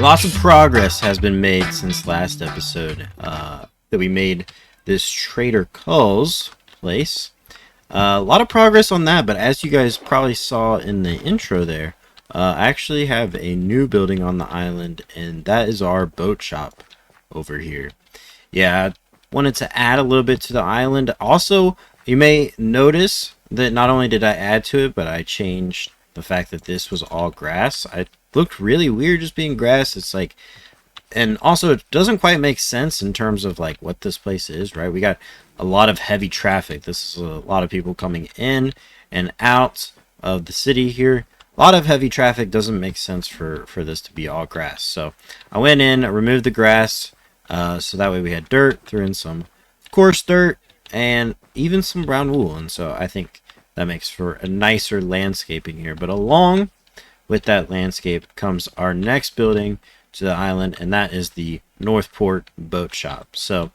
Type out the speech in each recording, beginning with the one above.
Lots of progress has been made since last episode that we made this Trader Cull's place. A lot of progress on that, but as you guys probably saw in the intro there, I actually have a new building on the island, and that is our boat shop over here. Yeah, I wanted to add a little bit to the island. Also, you may notice that not only did I add to it, but I changed the fact that this was all grass. I looked really weird just being grass. It's like, and also it doesn't quite make sense in terms of like what this place is, right? We got a lot of heavy traffic. This is a lot of people coming in and out of the city here. A lot of heavy traffic. Doesn't make sense for this to be all grass. So I went in, I removed the grass, so that way we had dirt, threw in some coarse dirt, and even some brown wool. And so I think that makes for a nicer landscaping here. But along with that landscape comes our next building to the island, and that is the Northport Boat Shop. So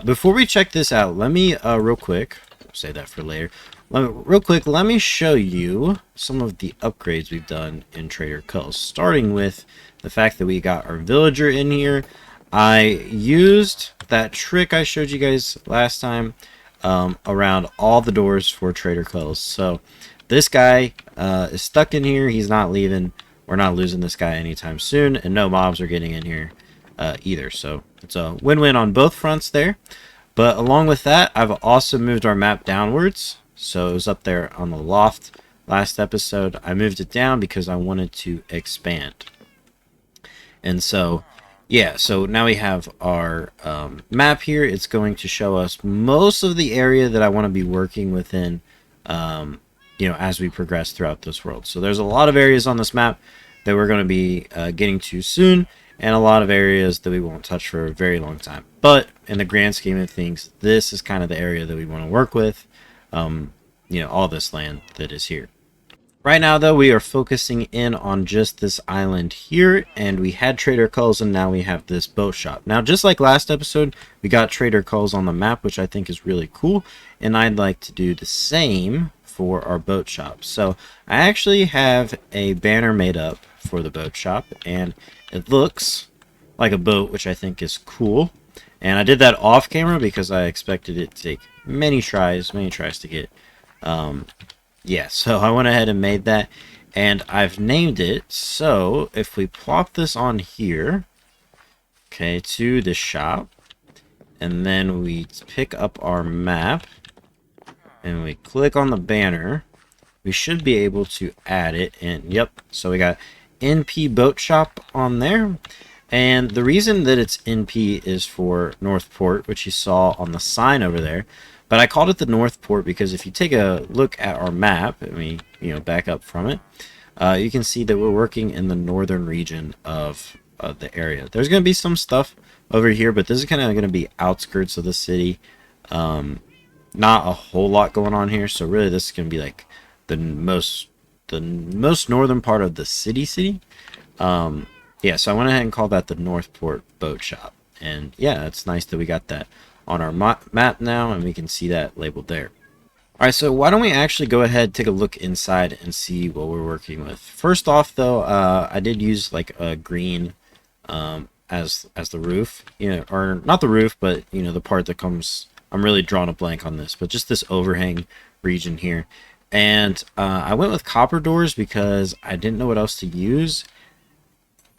before we check this out, let me real quick, say that for later, let me show you some of the upgrades we've done in Trader Cull's, starting with the fact that we got our villager in here. I used that trick I showed you guys last time around all the doors for Trader Cull's. So this guy is stuck in here. He's not leaving. We're not losing this guy anytime soon, and no mobs are getting in here either. So it's a win-win on both fronts there. But along with that, I've also moved our map downwards. So it was up there on the loft last episode. I moved it down because I wanted to expand. And so, yeah, so now we have our map here. It's going to show us most of the area that I want to be working within, you know, as we progress throughout this world. So there's a lot of areas on this map that we're going to be getting to soon, and a lot of areas that we won't touch for a very long time. But in the grand scheme of things, this is kind of the area that we want to work with, you know, all this land that is here. Right now, though, we are focusing in on just this island here, and we had Trader Cull's, and now we have this boat shop. Now, just like last episode, we got Trader Cull's on the map, which I think is really cool, and I'd like to do the same for our boat shop. So I actually have a banner made up for the boat shop, and it looks like a boat, which I think is cool. And I did that off camera because I expected it to take many tries to get yeah, so I went ahead and made that, and I've named it. So if we plop this on here, okay, to the shop, and then we pick up our map and we click on the banner, we should be able to add it. And yep, so we got NP Boat Shop on there. And the reason that it's NP is for Northport, which you saw on the sign over there. But I called it the Northport because if you take a look at our map, and we, you know, back up from it, you can see that we're working in the northern region of the area. There's going to be some stuff over here, but this is kind of going to be outskirts of the city. Not a whole lot going on here, so really this is going to be like the most northern part of the city. Yeah, so I went ahead and called that the Northport Boat Shop. And yeah, it's nice that we got that on our map now, and we can see that labeled there. Alright, so why don't we actually go ahead, take a look inside, and see what we're working with. First off, though, I did use like a green as the roof, you know, or not the roof, but you know, the part that comes. I'm really drawing a blank on this, but just this overhang region here. And I went with copper doors because I didn't know what else to use,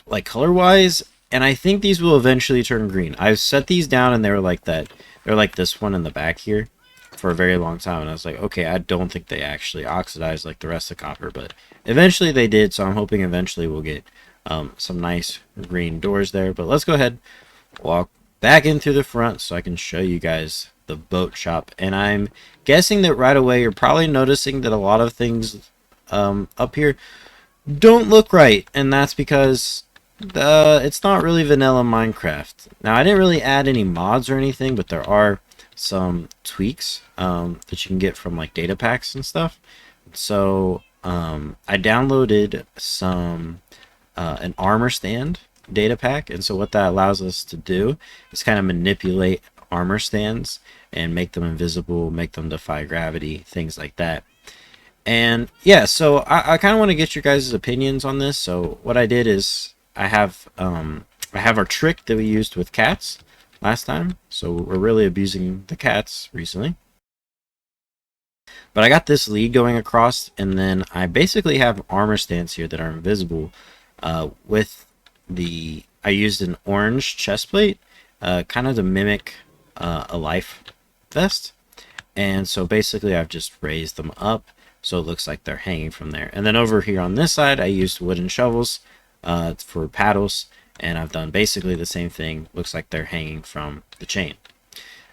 like color-wise. And I think these will eventually turn green. I've set these down, and they were like that. They're like this one in the back here for a very long time. And I was like, okay, I don't think they actually oxidize like the rest of copper, but eventually they did. So I'm hoping eventually we'll get some nice green doors there. But let's go ahead, walk back in through the front so I can show you guys the boat shop. And I'm guessing that right away you're probably noticing that a lot of things up here don't look right, and that's because it's not really vanilla Minecraft. Now, I didn't really add any mods or anything, but there are some tweaks that you can get from like data packs and stuff. So I downloaded some an armor stand data pack, and so what that allows us to do is kind of manipulate armor stands and make them invisible, make them defy gravity, things like that. And yeah, so I kind of want to get your guys' opinions on this. So what I did is I have our trick that we used with cats last time, so we're really abusing the cats recently. But I got this lead going across, and then I basically have armor stands here that are invisible. With I used an orange chest plate, kind of to mimic a life vest. And so basically I've just raised them up so it looks like they're hanging from there. And then over here on this side, I used wooden shovels for paddles, and I've done basically the same thing. Looks like they're hanging from the chain.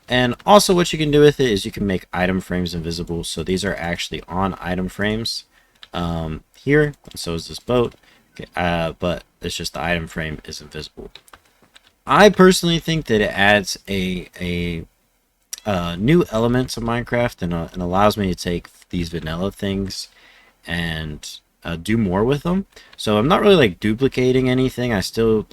And also what you can do with it is you can make item frames invisible. So these are actually on item frames here, and so is this boat. Okay, but it's just the item frame is invisible. I personally think that it adds a new element to Minecraft, and allows me to take these vanilla things and do more with them. So I'm not really like duplicating anything. I still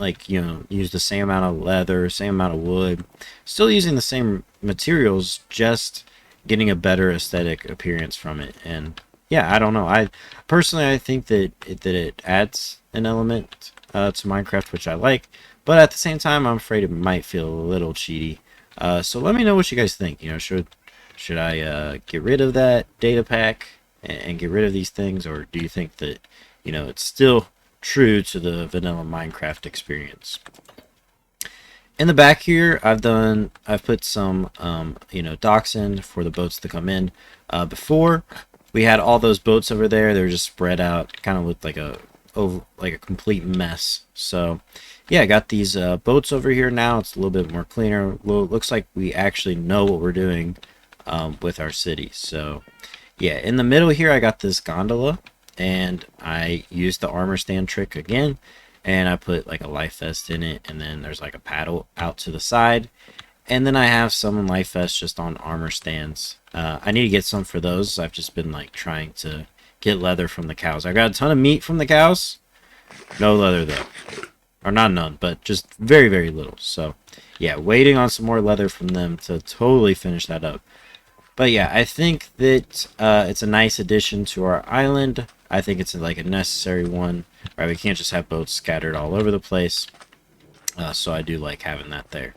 use the same amount of leather, same amount of wood, still using the same materials, just getting a better aesthetic appearance from it. And yeah, I don't know. I personally think that it adds an element to Minecraft, which I like, but at the same time, I'm afraid it might feel a little cheaty. So let me know what you guys think. Should I get rid of that data pack and get rid of these things, or do you think that it's still true to the vanilla Minecraft experience? In the back here, I've put some docks in for the boats to come in. Before we had all those boats over there, they were just spread out, kind of looked like a complete mess. So yeah, I got these boats over here now. It's a little bit more cleaner. Looks like we actually know what we're doing with our city. So yeah, in the middle here, I got this gondola, and I used the armor stand trick again, and I put like a life vest in it, and then there's like a paddle out to the side, and then I have some life vests just on armor stands. I need to get some for those. I've just been like trying to get leather from the cows. I got a ton of meat from the cows, no leather though, or not none, but just very, very little. So yeah, waiting on some more leather from them to totally finish that up. But yeah, I think that it's a nice addition to our island. I think it's like a necessary one, right? We can't just have boats scattered all over the place. So I do like having that there.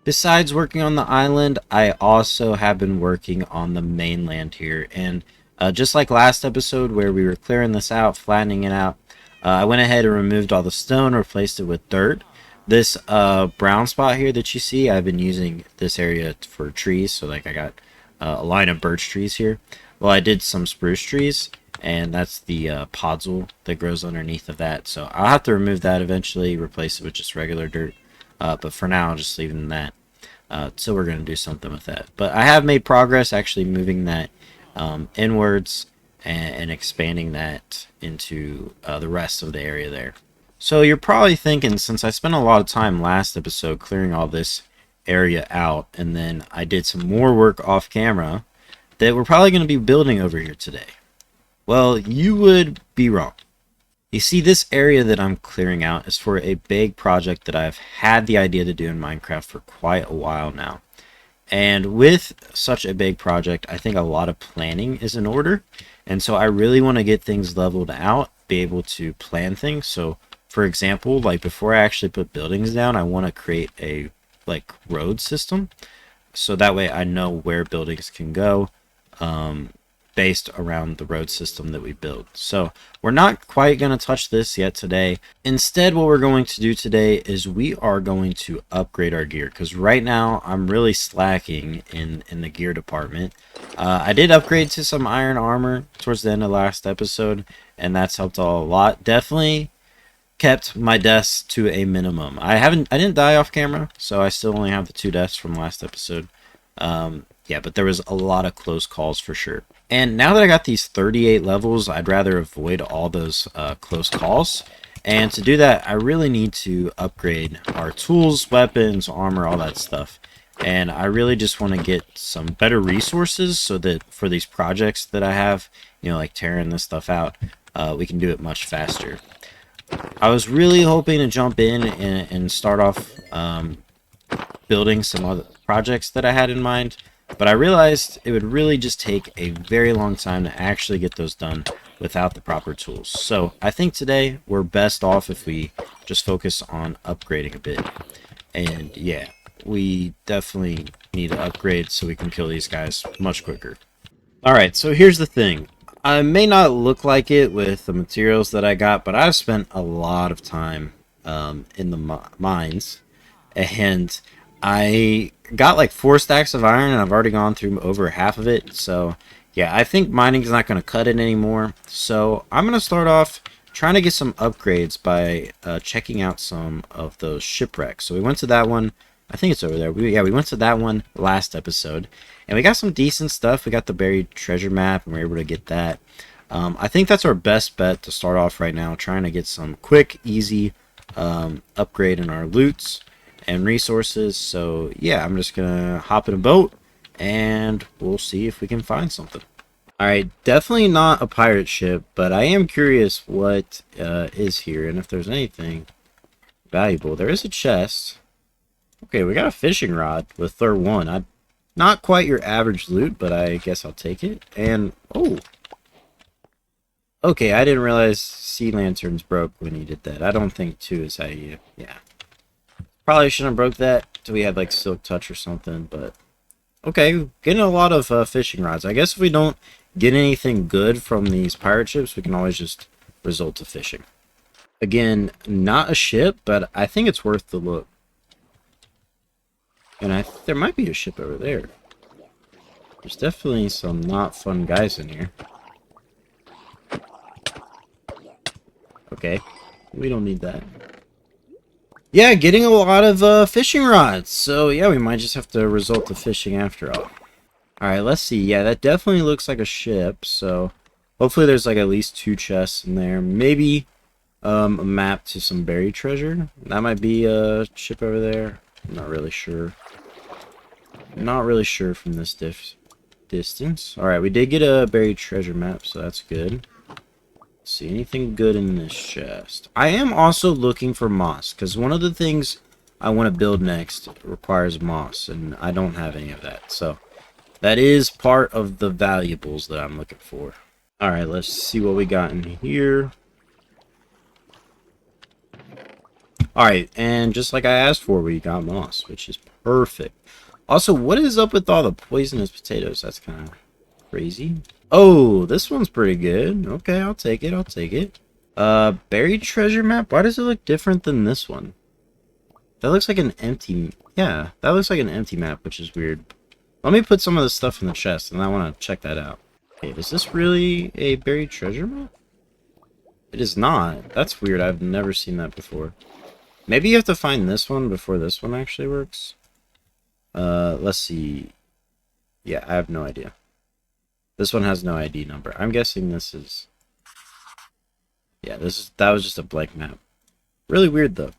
Besides working on the island, I also have been working on the mainland here. And just like last episode where we were clearing this out, flattening it out, I went ahead and removed all the stone, replaced it with dirt. This brown spot here that you see, I've been using this area for trees. So like I got a line of birch trees here. Well, I did some spruce trees, and that's the podzol that grows underneath of that. So I'll have to remove that eventually, replace it with just regular dirt. But for now, I'll just leave it in that. So we're going to do something with that. But I have made progress actually moving that inwards and expanding that into the rest of the area there. So you're probably thinking, since I spent a lot of time last episode clearing all this area out, and then I did some more work off camera, that we're probably going to be building over here today. Well, you would be wrong. You see, this area that I'm clearing out is for a big project that I've had the idea to do in Minecraft for quite a while now. And with such a big project, I think a lot of planning is in order. And so I really want to get things leveled out, be able to plan things. So for example, like before I actually put buildings down, I want to create a road system, so that way I know where buildings can go based around the road system that we build. So we're not quite going to touch this yet today. Instead, what we're going to do today is we are going to upgrade our gear, because right now I'm really slacking in the gear department. I did upgrade to some iron armor towards the end of last episode, and that's helped a lot. Definitely kept my deaths to a minimum. I didn't die off camera, so I still only have the 2 deaths from last episode. Yeah, but there was a lot of close calls for sure. And now that I got these 38 levels, I'd rather avoid all those close calls. And to do that, I really need to upgrade our tools, weapons, armor, all that stuff. And I really just want to get some better resources so that for these projects that I have, like tearing this stuff out, we can do it much faster. I was really hoping to jump in and start off building some other projects that I had in mind, but I realized it would really just take a very long time to actually get those done without the proper tools. So I think today we're best off if we just focus on upgrading a bit. And yeah, we definitely need to upgrade so we can kill these guys much quicker. Alright, so here's the thing. I may not look like it with the materials that I got, but I've spent a lot of time in the mines. And I got like 4 stacks of iron, and I've already gone through over half of it. So yeah, I think mining is not going to cut it anymore. So I'm going to start off trying to get some upgrades by checking out some of those shipwrecks. So we went to that one. I think it's over there. We went to that one last episode, and we got some decent stuff. We got the buried treasure map, and we were able to get that. I think that's our best bet to start off right now, trying to get some quick, easy upgrade in our loots and resources. So yeah, I'm just gonna hop in a boat, and we'll see if we can find something. Alright, definitely not a pirate ship, but I am curious what is here, and if there's anything valuable. There is a chest. Okay, we got a fishing rod with third one. Not quite your average loot, but I guess I'll take it. And, oh! Okay, I didn't realize sea lanterns broke when you did that. I don't think 2 is how you... Yeah. Probably shouldn't have broke that till we had, like, silk touch or something, but... Okay, getting a lot of fishing rods. I guess if we don't get anything good from these pirate ships, we can always just resort to fishing. Again, not a ship, but I think it's worth the look. And there might be a ship over there. There's definitely some not fun guys in here. Okay, we don't need that. Yeah, getting a lot of fishing rods. So yeah, we might just have to resort to fishing after all. Alright, let's see. Yeah, that definitely looks like a ship. So hopefully there's like at least 2 chests in there. Maybe a map to some buried treasure. That might be a ship over there. I'm not really sure. Not really sure from this distance. Alright, we did get a buried treasure map, so that's good. Let's see, anything good in this chest? I am also looking for moss, because one of the things I want to build next requires moss, and I don't have any of that. So, that is part of the valuables that I'm looking for. Alright, let's see what we got in here. Alright, and just like I asked for, we got moss, which is perfect. Also, what is up with all the poisonous potatoes? That's kind of crazy. Oh, this one's pretty good. Okay, I'll take it. I'll take it. Buried treasure map? Why does it look different than this one? That looks like an empty... Yeah, that looks like an empty map, which is weird. Let me put some of this stuff in the chest, and I want to check that out. Okay, is this really a buried treasure map? It is not. That's weird. I've never seen that before. Maybe you have to find this one before this one actually works. Let's see. Yeah, I have no idea. This one has no ID number. I'm guessing this is... Yeah, that was just a blank map. Really weird, though.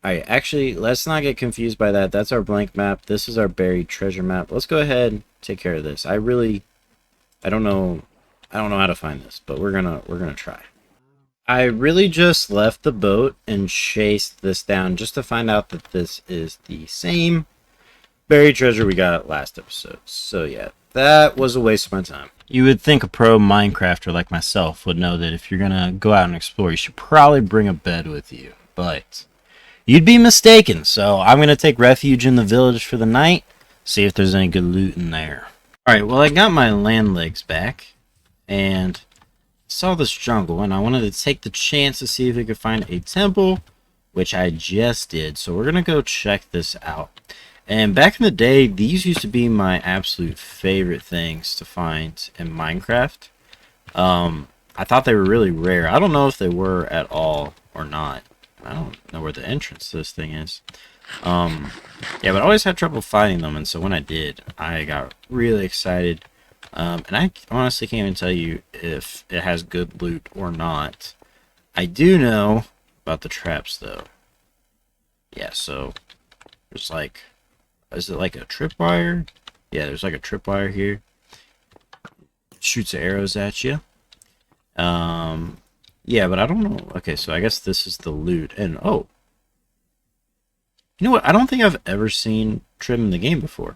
Alright, actually, let's not get confused by that. That's our blank map. This is our buried treasure map. Let's go ahead and take care of this. I don't know how to find this, but we're gonna try. I really just left the boat and chased this down just to find out that this is the same buried treasure we got last episode. So yeah, that was a waste of my time. You would think a pro Minecrafter like myself would know that if you're gonna go out and explore, you should probably bring a bed with you. But you'd be mistaken, so I'm gonna take refuge in the village for the night, see if there's any good loot in there. Alright, well I got my land legs back, and saw this jungle, and I wanted to take the chance to see if we could find a temple, which I just did. So we're gonna go check this out. And back in the day, these used to be my absolute favorite things to find in Minecraft. I thought they were really rare. I don't know if they were at all or not. I don't know where the entrance to this thing is. Yeah, but I always had trouble finding them, and so when I did, I got really excited. And I honestly can't even tell you if it has good loot or not. I do know about the traps, though. Yeah, so there's like... Is it like a tripwire? Yeah, there's like a tripwire here. Shoots arrows at you. Yeah, but I don't know. Okay, so I guess this is the loot. And, oh. You know what? I don't think I've ever seen trim in the game before.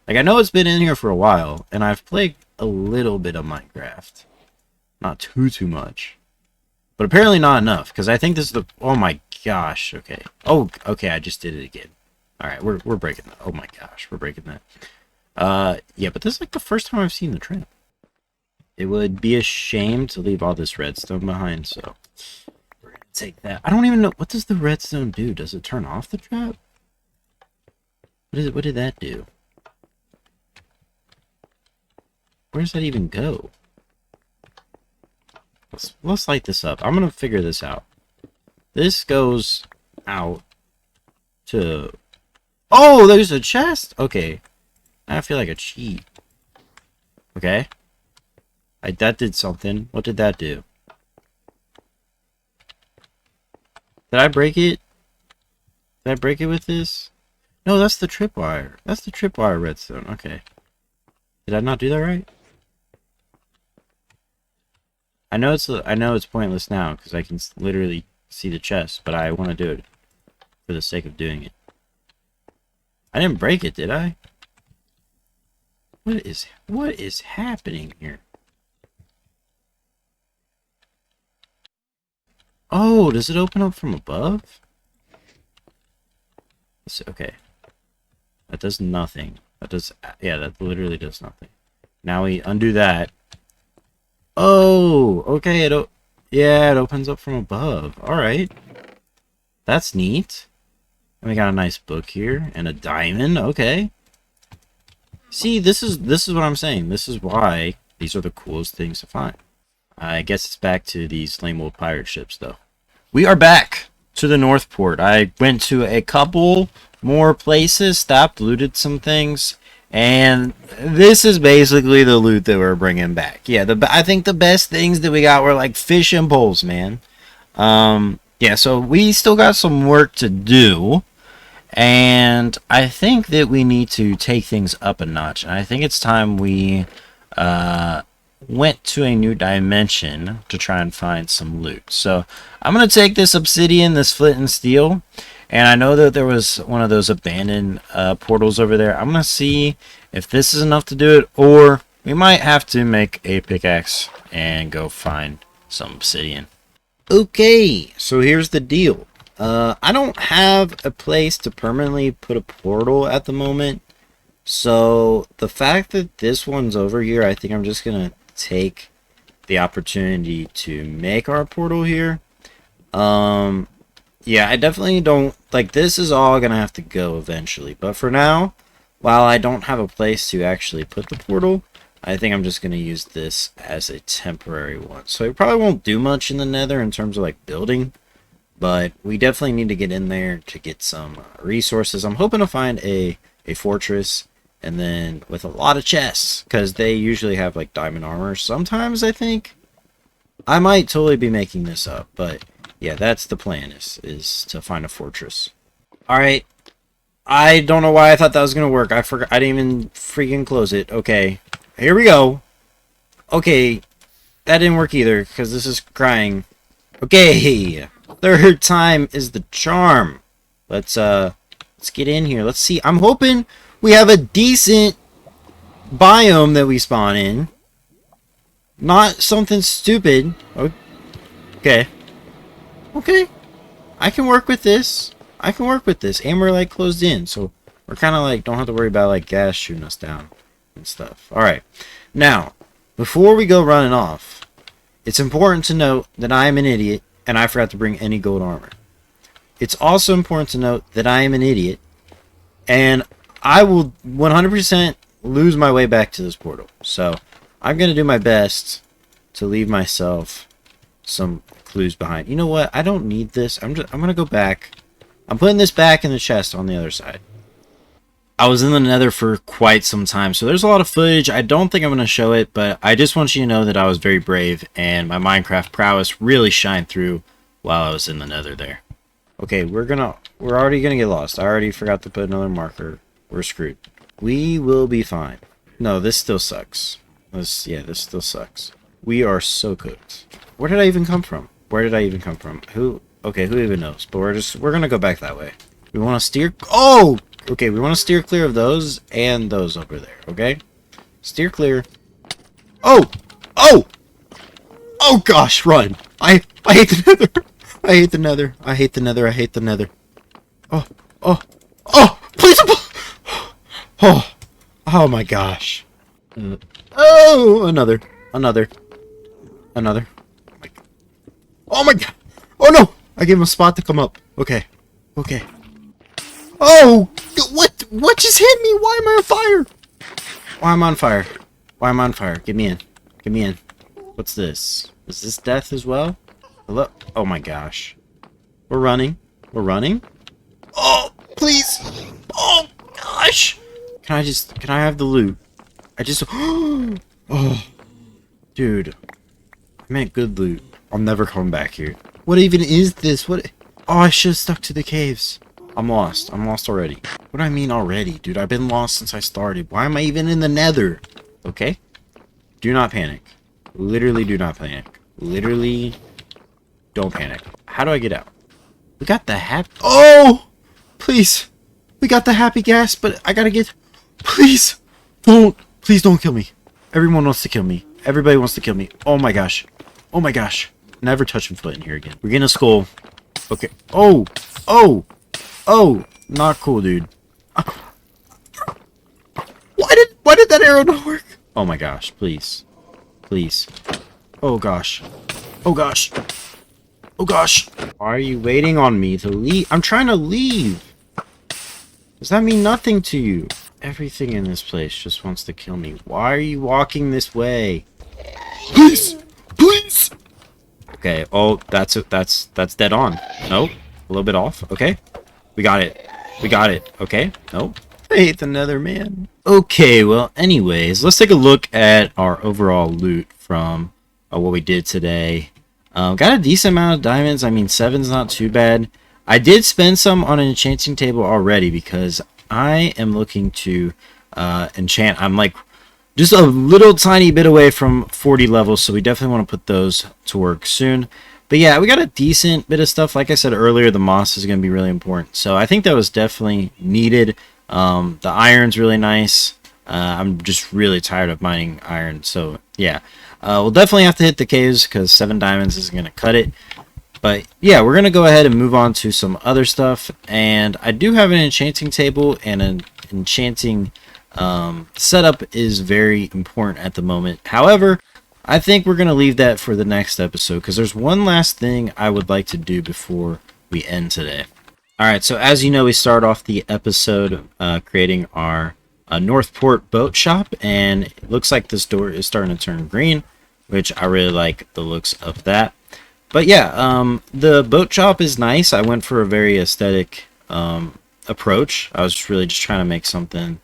Like, I know it's been in here for a while, and I've played a little bit of Minecraft. Not too much. But apparently not enough, because I think this is the... Oh my gosh, okay. Oh, okay, I just did it again. Alright, we're breaking that. Oh my gosh, we're breaking that. Yeah, but this is like the first time I've seen the trap. It would be a shame to leave all this redstone behind, so... We're gonna take that. I don't even know... What does the redstone do? Does it turn off the trap? What did that do? Where does that even go? Let's light this up. I'm gonna figure this out. This goes out to... Oh, there's a chest! Okay. I feel like a cheat. Okay. That did something. What did that do? Did I break it? Did I break it with this? No, that's the tripwire. That's the tripwire redstone. Okay. Did I not do that right? I know it's pointless now because I can literally see the chest, but I want to do it for the sake of doing it. I didn't break it, did I? What is happening here? Oh, does it open up from above? Okay. That does nothing. Yeah, that literally does nothing. Now we undo that. Oh, okay, yeah, it opens up from above. Alright. That's neat. And we got a nice book here, and a diamond, okay. See, this is what I'm saying. This is why these are the coolest things to find. I guess it's back to these lame old pirate ships, though. We are back to the North Port. I went to a couple more places, stopped, looted some things, and this is basically the loot that we're bringing back. Yeah, I think the best things that we got were like fishing poles, man. Yeah, so we still got some work to do, and I think that we need to take things up a notch. And I think it's time we went to a new dimension to try and find some loot. So I'm going to take this obsidian, this flint and steel, and I know that there was one of those abandoned portals over there. I'm going to see if this is enough to do it, or we might have to make a pickaxe and go find some obsidian. Okay, so here's the deal. I don't have a place to permanently put a portal at the moment. So the fact that this one's over here, I think I'm just going to take the opportunity to make our portal here. Yeah, I definitely don't... Like, this is all going to have to go eventually. But for now, while I don't have a place to actually put the portal, I think I'm just going to use this as a temporary one. So it probably won't do much in the Nether in terms of, like, building. But we definitely need to get in there to get some resources. I'm hoping to find a fortress, and then with a lot of chests, because they usually have, like, diamond armor. Sometimes, I think. I might totally be making this up, but... yeah, that's the plan, is to find a fortress. Alright. I don't know why I thought that was going to work. I forgot. I didn't even freaking close it. Okay. Here we go. Okay. That didn't work either, because this is crying. Okay. Third time is the charm. Let's get in here. Let's see. I'm hoping we have a decent biome that we spawn in. Not something stupid. Okay. Okay, I can work with this. I can work with this. And we're like closed in, so we're kind of like don't have to worry about like gas shooting us down and stuff. All right, now before we go running off, it's important to note that I am an idiot and I forgot to bring any gold armor. It's also important to note that I am an idiot and I will 100% lose my way back to this portal. So I'm gonna do my best to leave myself some clues behind. You know what? I don't need this. I'm gonna go back. I'm putting this back in the chest on the other side. I was in the Nether for quite some time, so there's a lot of footage. I don't think I'm gonna show it, but I just want you to know that I was very brave and my Minecraft prowess really shined through while I was in the Nether there. Okay, we're already gonna get lost. I already forgot to put another marker. We're screwed. We will be fine. No, this still sucks. This still sucks. We are so cooked. Where did I even come from? Where did I even come from? Okay, who even knows? But we're gonna go back that way. We want to steer... Oh! Okay, we want to steer clear of those and those over there, okay? Steer clear. Oh! Oh! Oh gosh, run! I hate the Nether. I hate the Nether. I hate the Nether. I hate the Nether. Oh, oh, oh! Please! Oh, oh my gosh! Oh, another. Oh my god! Oh no! I gave him a spot to come up. Okay, okay. Oh, what? What just hit me? Why am I on fire? Why am I on fire? Why am I on fire? Get me in. Get me in. What's this? Is this death as well? Hello? Oh my gosh. We're running. We're running. Oh, please. Oh gosh. Can I have the loot? I just, oh, dude. I meant good loot. I'll never come back here. What even is this? What? Oh, I should have stuck to the caves. I'm lost. I'm lost already. What do I mean already, dude? I've been lost since I started. Why am I even in the Nether? Okay. Do not panic. Literally do not panic. Literally don't panic. How do I get out? We got the happy... Oh! Please. We got the happy gas, but I gotta get... Please. Don't. Please don't kill me. Everyone wants to kill me. Everybody wants to kill me. Oh my gosh. Oh my gosh. Never touching foot in here again. We're getting a skull. Okay. Oh. Oh. Oh. Not cool, dude. Why did that arrow not work? Oh my gosh. Please. Please. Oh gosh. Oh gosh. Oh gosh. Why are you waiting on me to leave? I'm trying to leave. Does that mean nothing to you? Everything in this place just wants to kill me. Why are you walking this way? Please! Please! Okay, oh, that's dead on. No, a little bit off. Okay. We got it. We got it. Okay. No. I hate the Nether, man. Okay, well, anyways, let's take a look at our overall loot from what we did today. Got a decent amount of diamonds. I mean, 7's not too bad. I did spend some on an enchanting table already because I am looking to enchant. I'm like just a little tiny bit away from 40 levels, so we definitely want to put those to work soon. But yeah, we got a decent bit of stuff. Like I said earlier, the moss is going to be really important. So I think that was definitely needed. The iron's really nice. I'm just really tired of mining iron. So yeah, we'll definitely have to hit the caves because 7 diamonds isn't going to cut it. But yeah, we're going to go ahead and move on to some other stuff. And I do have an enchanting table, and an enchanting setup is very important at the moment. However, I think we're going to leave that for the next episode because there's one last thing I would like to do before we end today. Alright, so as you know, we start off the episode creating our Northport boat shop, and it looks like this door is starting to turn green, which I really like the looks of that. But yeah, the boat shop is nice. I went for a very aesthetic approach. I was really just trying to make something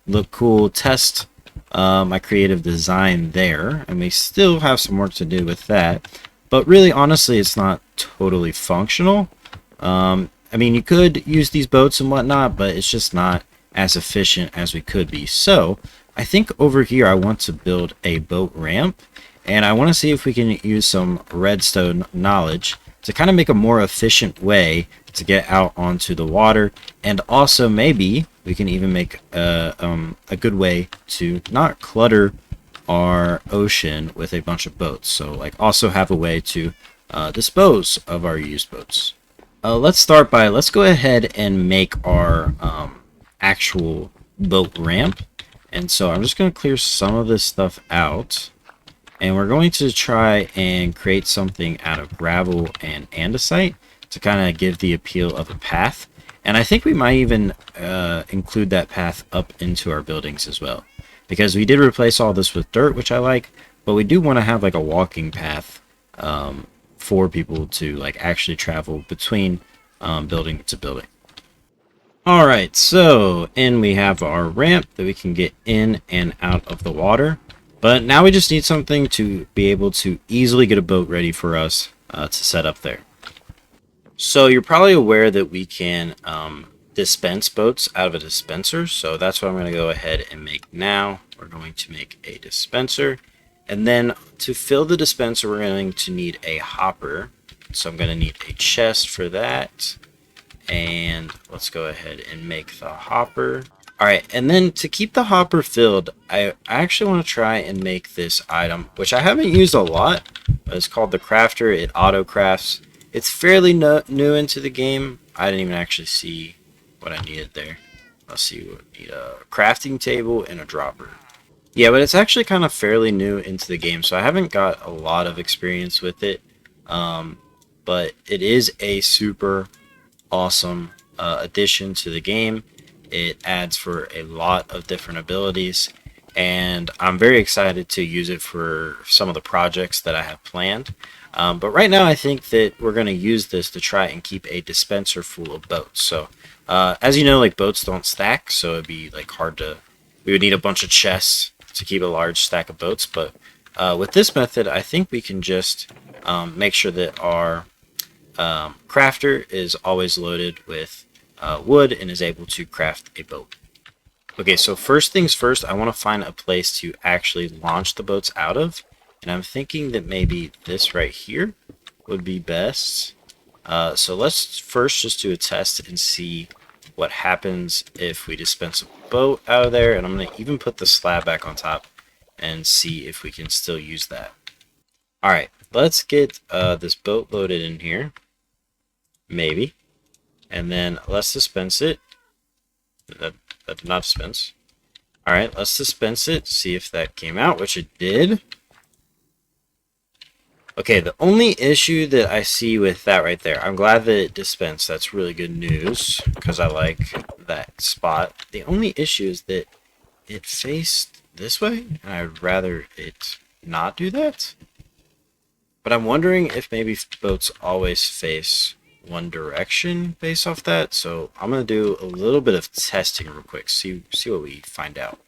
look cool, test my creative design there, and we still have some work to do with that. But really, honestly, it's not totally functional. I mean, you could use these boats and whatnot, but it's just not as efficient as we could be. So I think over here I want to build a boat ramp, and I want to see if we can use some redstone knowledge to kind of make a more efficient way to get out onto the water, and also maybe we can even make a good way to not clutter our ocean with a bunch of boats. So like also have a way to dispose of our used boats. Let's go ahead and make our actual boat ramp. And so I'm just going to clear some of this stuff out. And we're going to try and create something out of gravel and andesite to kind of give the appeal of a path. And I think we might even include that path up into our buildings as well. Because we did replace all this with dirt, which I like. But we do want to have like a walking path for people to like actually travel between building to building. Alright, so and we have our ramp that we can get in and out of the water. But now we just need something to be able to easily get a boat ready for us to set up there. So you're probably aware that we can dispense boats out of a dispenser. So that's what I'm going to go ahead and make now. We're going to make a dispenser. And then to fill the dispenser, we're going to need a hopper. So I'm going to need a chest for that. And let's go ahead and make the hopper. Alright, and then to keep the hopper filled, I actually want to try and make this item, which I haven't used a lot, It's called the Crafter. It auto crafts. It's fairly new into the game. I didn't even actually see what I needed there. Let's see. We need a crafting table and a dropper. Yeah, but it's actually kind of fairly new into the game, so I haven't got a lot of experience with it. Um, but it is a super awesome addition to the game. It adds for a lot of different abilities, and I'm very excited to use it for some of the projects that I have planned. But right now, I think that we're going to use this to try and keep a dispenser full of boats. So, as you know, like boats don't stack, so it'd be like hard to. We would need a bunch of chests to keep a large stack of boats, but with this method, I think we can just make sure that our crafter is always loaded with wood and is able to craft a boat. Okay, so first things first, I want to find a place to actually launch the boats out of, and I'm thinking that maybe this right here would be best. So let's first just do a test and see what happens if we dispense a boat out of there, and I'm going to even put the slab back on top and see if we can still use that. Alright, let's get this boat loaded in here. Maybe. And then let's dispense it. That did not dispense. Alright, let's dispense it, see if that came out, which it did. Okay, the only issue that I see with that right there, I'm glad that it dispensed. That's really good news, because I like that spot. The only issue is that it faced this way, and I'd rather it not do that. But I'm wondering if maybe boats always face one direction based off that. So I'm going to do a little bit of testing real quick, see what we find out.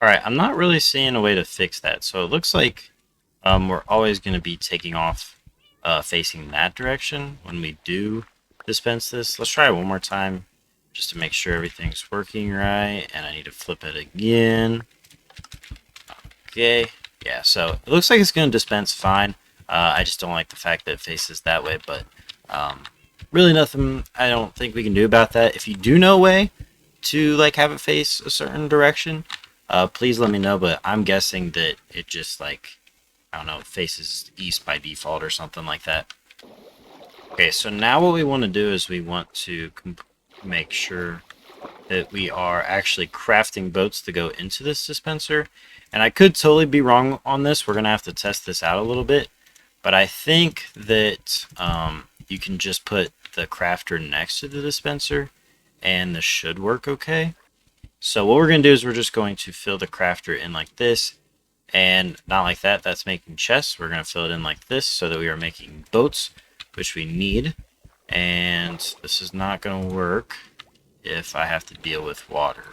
All right, I'm not really seeing a way to fix that. So it looks like we're always going to be taking off facing that direction when we do dispense this. Let's try it one more time just to make sure everything's working right. And I need to flip it again. Okay, yeah, so it looks like it's going to dispense fine. I just don't like the fact that it faces that way, but really nothing I don't think we can do about that. If you do know a way to like have it face a certain direction, please let me know, but I'm guessing that it just like, I don't know, it faces east by default or something like that. Okay, so now what we want to do is we want to make sure that we are actually crafting boats to go into this dispenser. And I could totally be wrong on this. We're going to have to test this out a little bit. But I think that you can just put the crafter next to the dispenser and this should work okay. So what we're going to do is we're just going to fill the crafter in like this and not like that. That's making chests. We're going to fill it in like this so that we are making boats, which we need. And this is not going to work if I have to deal with water.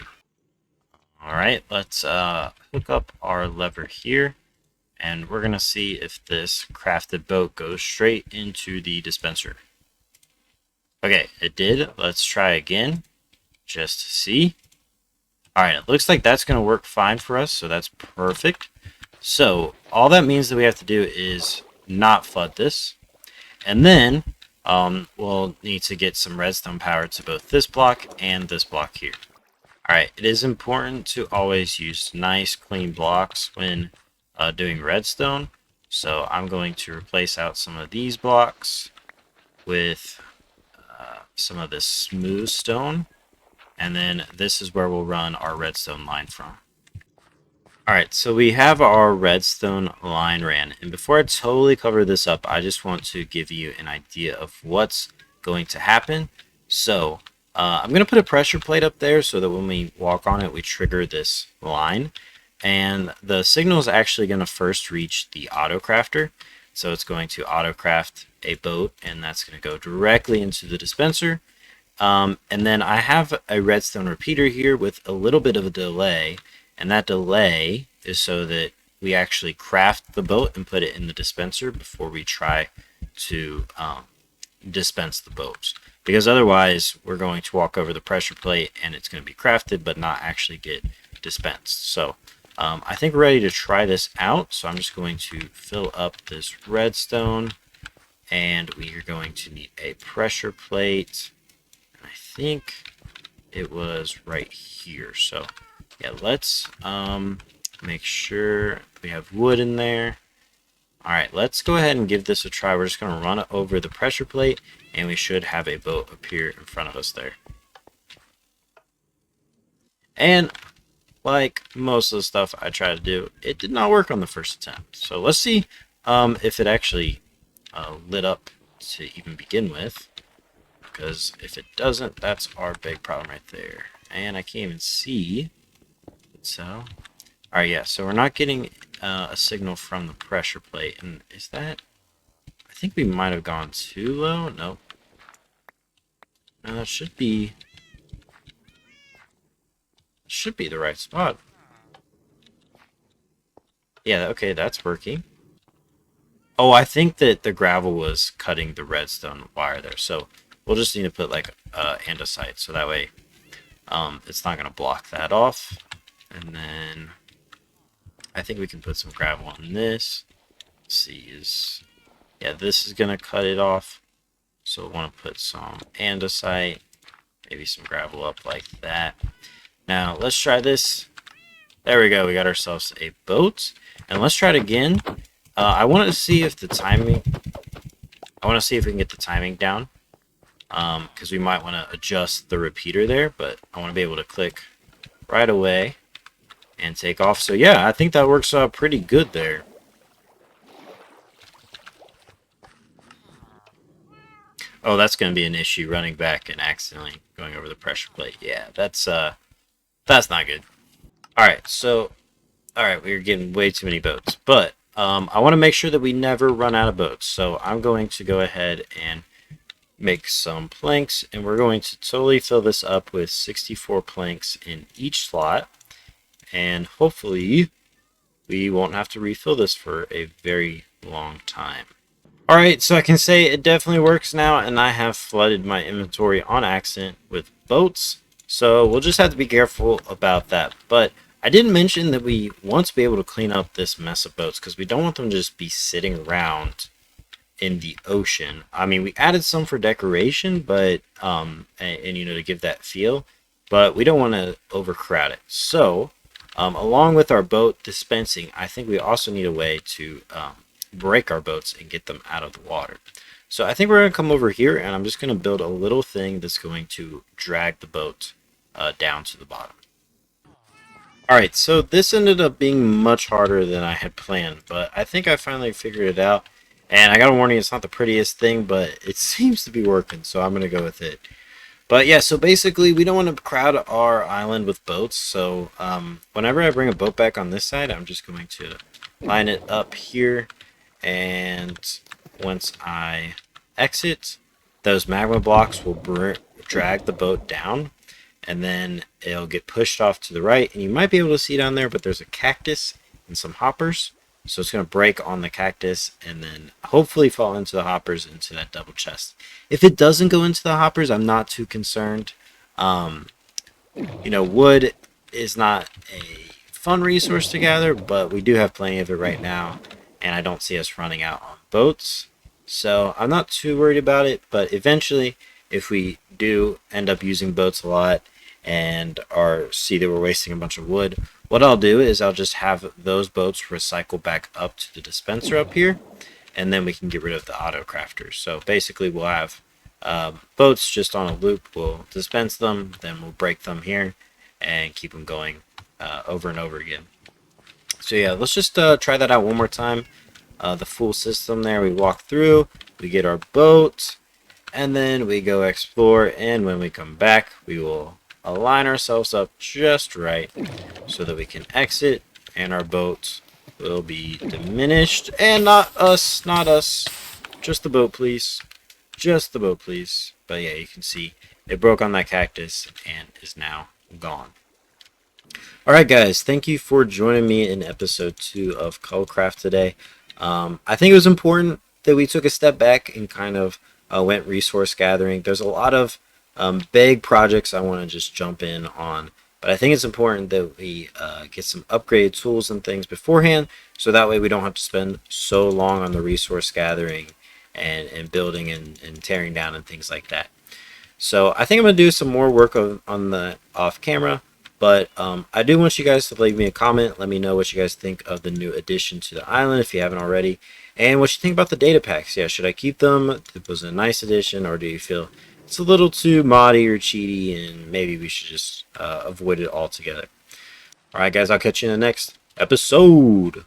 Alright, let's hook up our lever here, and we're going to see if this crafted boat goes straight into the dispenser. Okay, it did. Let's try again, just to see. Alright, it looks like that's going to work fine for us, so that's perfect. So, all that means that we have to do is not flood this, and then we'll need to get some redstone power to both this block and this block here. Alright, it is important to always use nice clean blocks when doing redstone. So I'm going to replace out some of these blocks with some of this smooth stone. And then this is where we'll run our redstone line from. Alright, so we have our redstone line ran. And before I totally cover this up, I just want to give you an idea of what's going to happen. So I'm going to put a pressure plate up there so that when we walk on it, we trigger this line. And the signal is actually going to first reach the auto crafter. So it's going to auto craft a boat, and that's going to go directly into the dispenser. And then I have a redstone repeater here with a little bit of a delay. And that delay is so that we actually craft the boat and put it in the dispenser before we try to dispense the boats. Because otherwise, we're going to walk over the pressure plate and it's going to be crafted but not actually get dispensed. So I think we're ready to try this out. So I'm just going to fill up this redstone, and we are going to need a pressure plate. And I think it was right here. So yeah, let's make sure we have wood in there. Alright, let's go ahead and give this a try. We're just going to run it over the pressure plate, and we should have a boat appear in front of us there. And like most of the stuff I try to do, it did not work on the first attempt. So let's see if it actually lit up to even begin with. Because if it doesn't, that's our big problem right there. And I can't even see. So, alright, yeah, so we're not getting a signal from the pressure plate. And is that... I think we might have gone too low. Nope. No, that should be the right spot. Yeah, okay, that's working. Oh, I think that the gravel was cutting the redstone wire there. So we'll just need to put like andesite, so that way it's not going to block that off. And then I think we can put some gravel on this. Let's see, yeah, this is going to cut it off. So we'll want to put some andesite, maybe some gravel up like that. Now let's try this. There we go. We got ourselves a boat. And let's try it again. I want to see if the timing... I want to see if we can get the timing down. Because we might want to adjust the repeater there. But I want to be able to click right away and take off. So yeah, I think that works out pretty good there. Oh, that's going to be an issue, running back and accidentally going over the pressure plate. Yeah, that's not good. Alright, so... Alright, we're getting way too many boats. But I want to make sure that we never run out of boats. So I'm going to go ahead and make some planks. And we're going to totally fill this up with 64 planks in each slot. And hopefully we won't have to refill this for a very long time. Alright, so I can say it definitely works now. And I have flooded my inventory on accident with boats. So we'll just have to be careful about that. But I didn't mention that we want to be able to clean up this mess of boats because we don't want them to just be sitting around in the ocean. I mean, we added some for decoration, but and you know, to give that feel, but we don't want to overcrowd it. So along with our boat dispensing, I think we also need a way to break our boats and get them out of the water. So I think we're going to come over here, and I'm just going to build a little thing that's going to drag the boat down to the bottom. Alright, so this ended up being much harder than I had planned, but I think I finally figured it out. And I got a warning, it's not the prettiest thing, but it seems to be working, so I'm going to go with it. But yeah, so basically we don't want to crowd our island with boats, so whenever I bring a boat back on this side, I'm just going to line it up here, and once I exit, those magma blocks will drag the boat down. And then it'll get pushed off to the right, and you might be able to see down there, but there's a cactus and some hoppers, so it's going to break on the cactus and then hopefully fall into the hoppers, into that double chest. If it doesn't go into the hoppers, I'm not too concerned. You know, wood is not a fun resource to gather, but we do have plenty of it right now, and I don't see us running out on boats, so I'm not too worried about it. But eventually, if we do end up using boats a lot and see that we're wasting a bunch of wood, what I'll do is I'll just have those boats recycle back up to the dispenser up here, and then we can get rid of the auto crafters. So basically we'll have boats just on a loop. We'll dispense them, then we'll break them here and keep them going over and over again. So yeah, let's just try that out one more time. The full system there. We walk through, we get our boat, and then we go explore, and when we come back, we will align ourselves up just right so that we can exit, and our boat will be diminished. And not us, just the boat, please. Just the boat, please. But yeah, you can see it broke on that cactus and is now gone. Alright guys, thank you for joining me in episode 2 of CullCraft today. I think it was important that we took a step back and kind of went resource gathering. There's a lot of big projects I want to just jump in on, but I think it's important that we get some upgraded tools and things beforehand, so that way we don't have to spend so long on the resource gathering and building and tearing down and things like that. So I think I'm going to do some more work on the off camera, But I do want you guys to leave me a comment. Let me know what you guys think of the new addition to the island if you haven't already. And what you think about the data packs. Yeah, should I keep them? Was it a nice addition, or do you feel it's a little too moddy or cheaty and maybe we should just avoid it altogether? Alright guys, I'll catch you in the next episode.